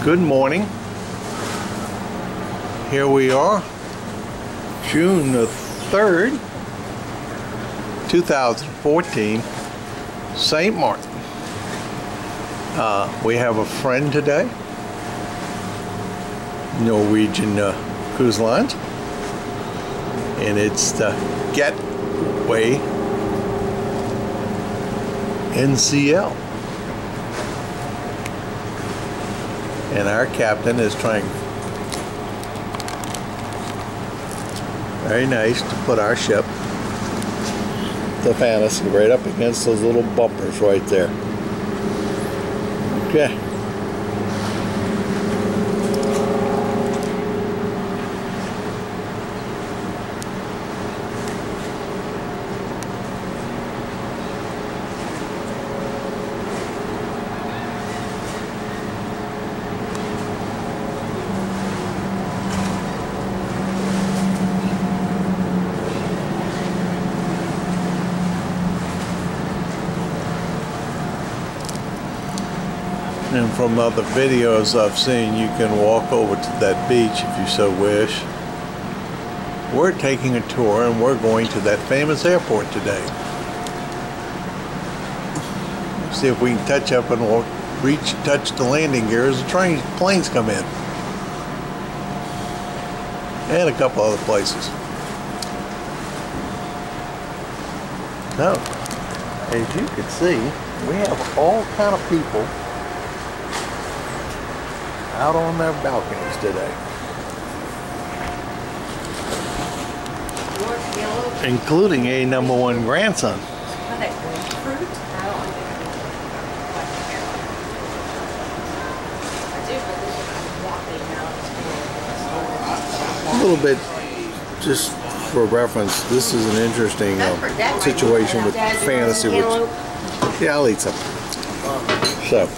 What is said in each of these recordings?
Good morning. Here we are, June the 3rd, 2014, St. Martin. We have a friend today, Norwegian Cruise Lines, and it's the Getaway NCL. And our captain is trying very nice to put our ship, the Fantasy, right up against those little bumpers right there. Okay. And from other videos I've seen, you can walk over to that beach if you so wish. We're taking a tour and we're going to that famous airport today. See if we can touch up and touch the landing gear as the planes come in. And a couple other places. So, as you can see, we have all kind of people out on their balconies today, including a #1 grandson. A little bit, just for reference, this is an interesting situation with Fantasy, which, yeah, I'll eat some. So.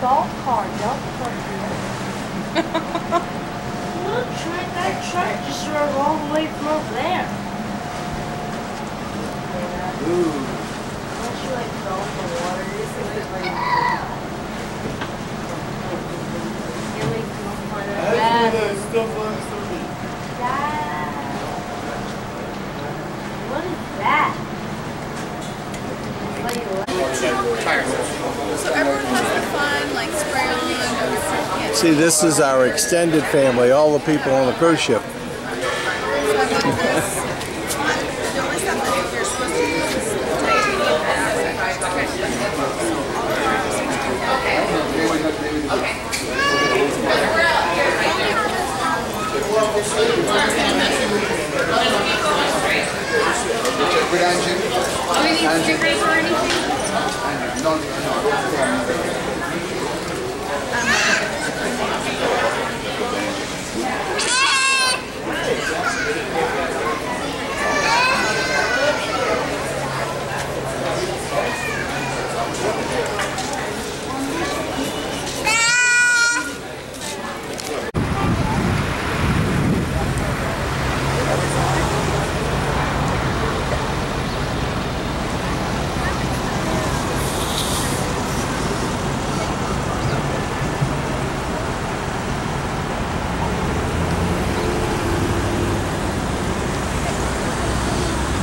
Golf cart here. Look, that truck just drove all the way from over there. Ooh. Don't you like golf or water? This is like can't wait to go find out. What is that? So everyone has the fun, like spray on. See, this is our extended family, all the people on the cruise ship. Do we need stickers or anything?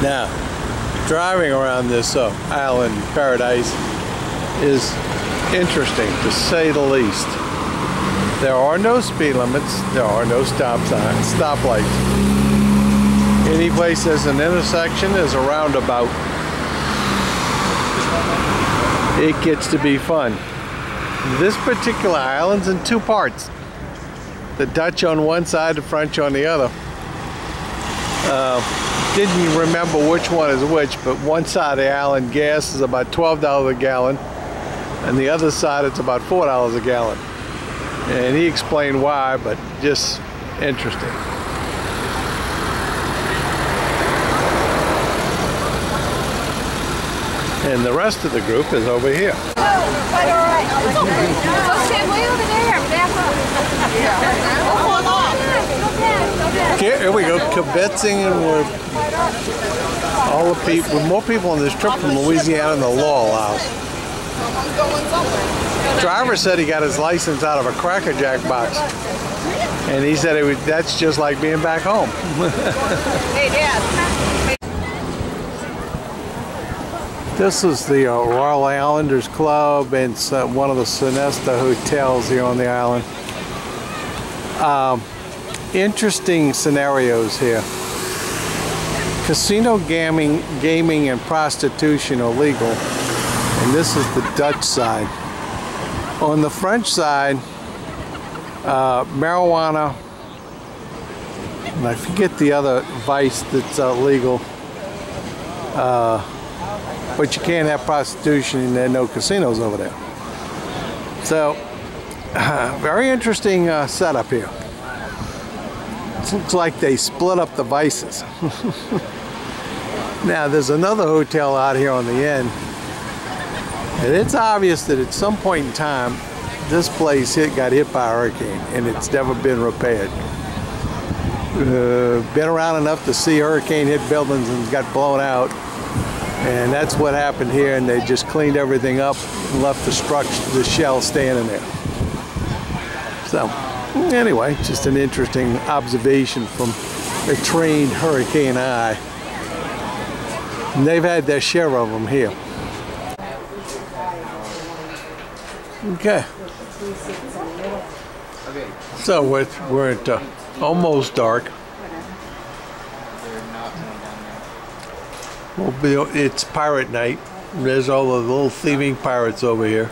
Now, driving around this island paradise is interesting, to say the least. There are no speed limits. There are no stoplights. Any place there's an intersection is a roundabout. It gets to be fun. This particular island's in two parts. The Dutch on one side, the French on the other. Didn't remember which one is which, but one side of the island gas is about $12 a gallon, and the other side it's about $4 a gallon. And he explained why, but just interesting. And the rest of the group is over here. Oh, quite all right. So stand way over there. Back up. Yeah. Oh, hold on. Here we go, kibitzing, and we're All the people, more people on this trip from Louisiana than the law allows. Someone's going somewhere. Driver said he got his license out of a Cracker Jack box. And he said that's just like being back home. Hey, Dad. This is the Royal Islanders Club and one of the Sonesta hotels here on the island. Interesting scenarios here. Casino gaming and prostitution are legal, and this is the Dutch side. On the French side, marijuana, and I forget the other vice that's legal, but you can't have prostitution and there are no casinos over there. So, very interesting setup here. It looks like they split up the vices. Now, there's another hotel out here on the end, and it's obvious that at some point in time, this place got hit by a hurricane, and it's never been repaired. Been around enough to see hurricane hit buildings and got blown out, and that's what happened here. And they just cleaned everything up and left the structure, the shell, standing there. So, anyway, just an interesting observation from a trained hurricane eye. And they've had their share of them here. Okay. So we're at almost dark. It's pirate night. There's all the little thieving pirates over here.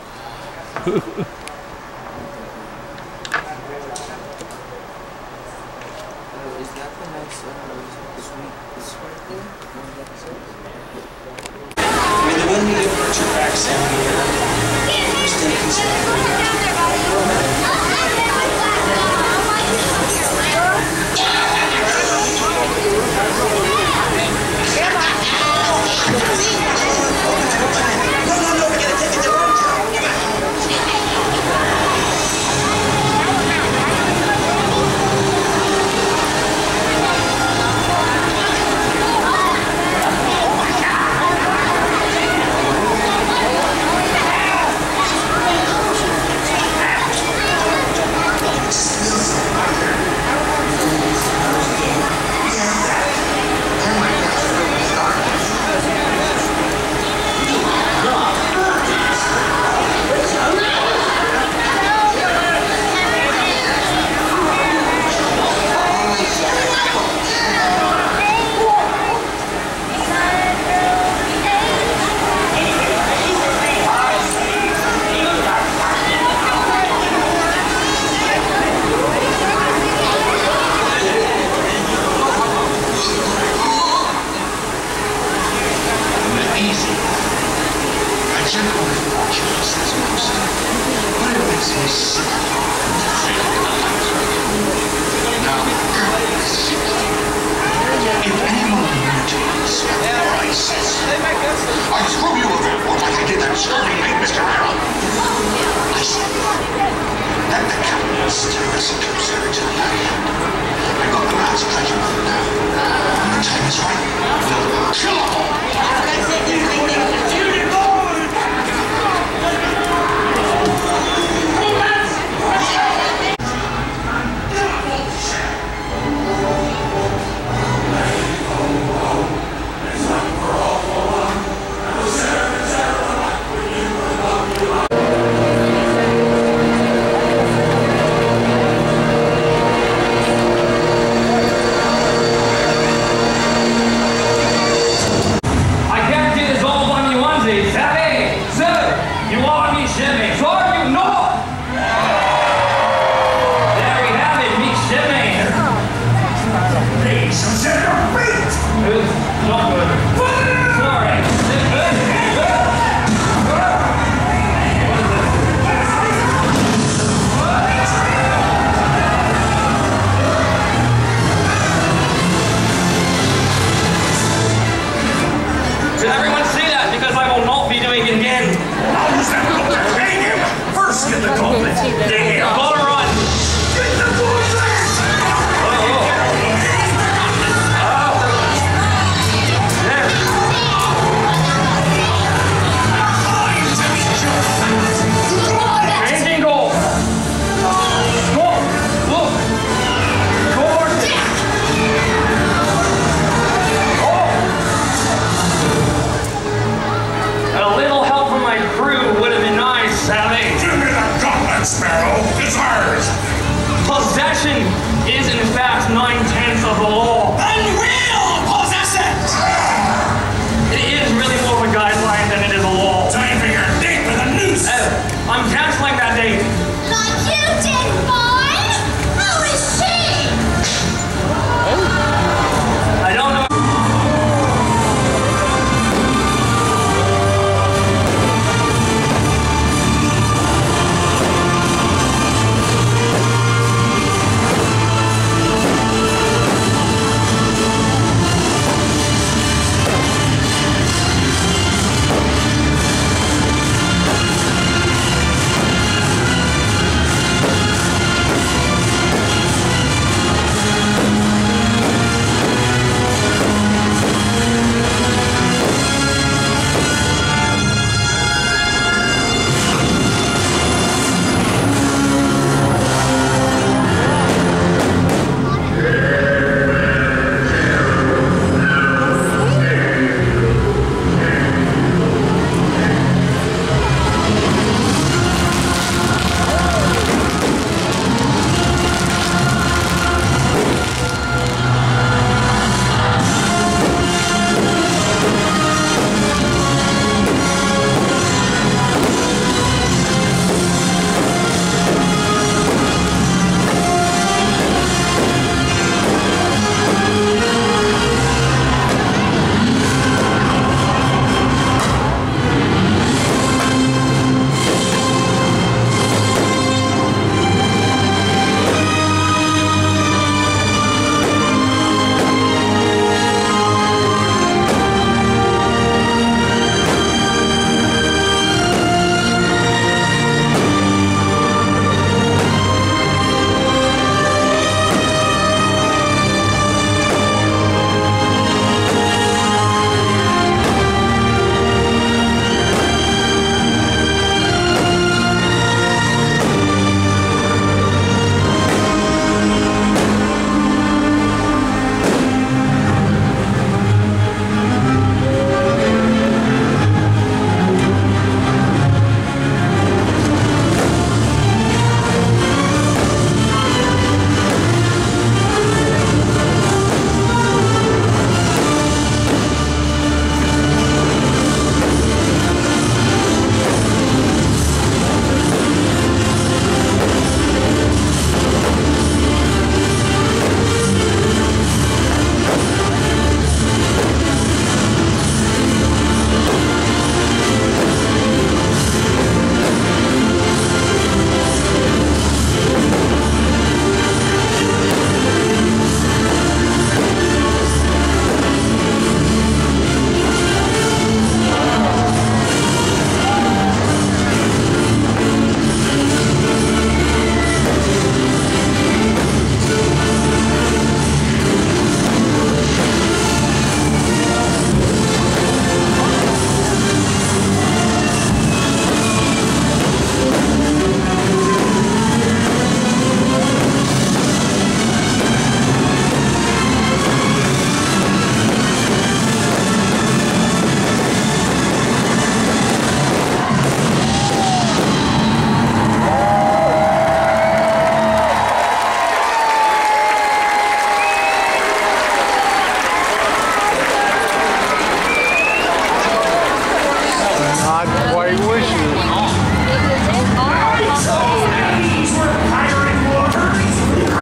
I screw you over like I did that screaming pig, Mr. Arrow. Listen, let the captain steer us into observatory land. I've got the man's pleasure now.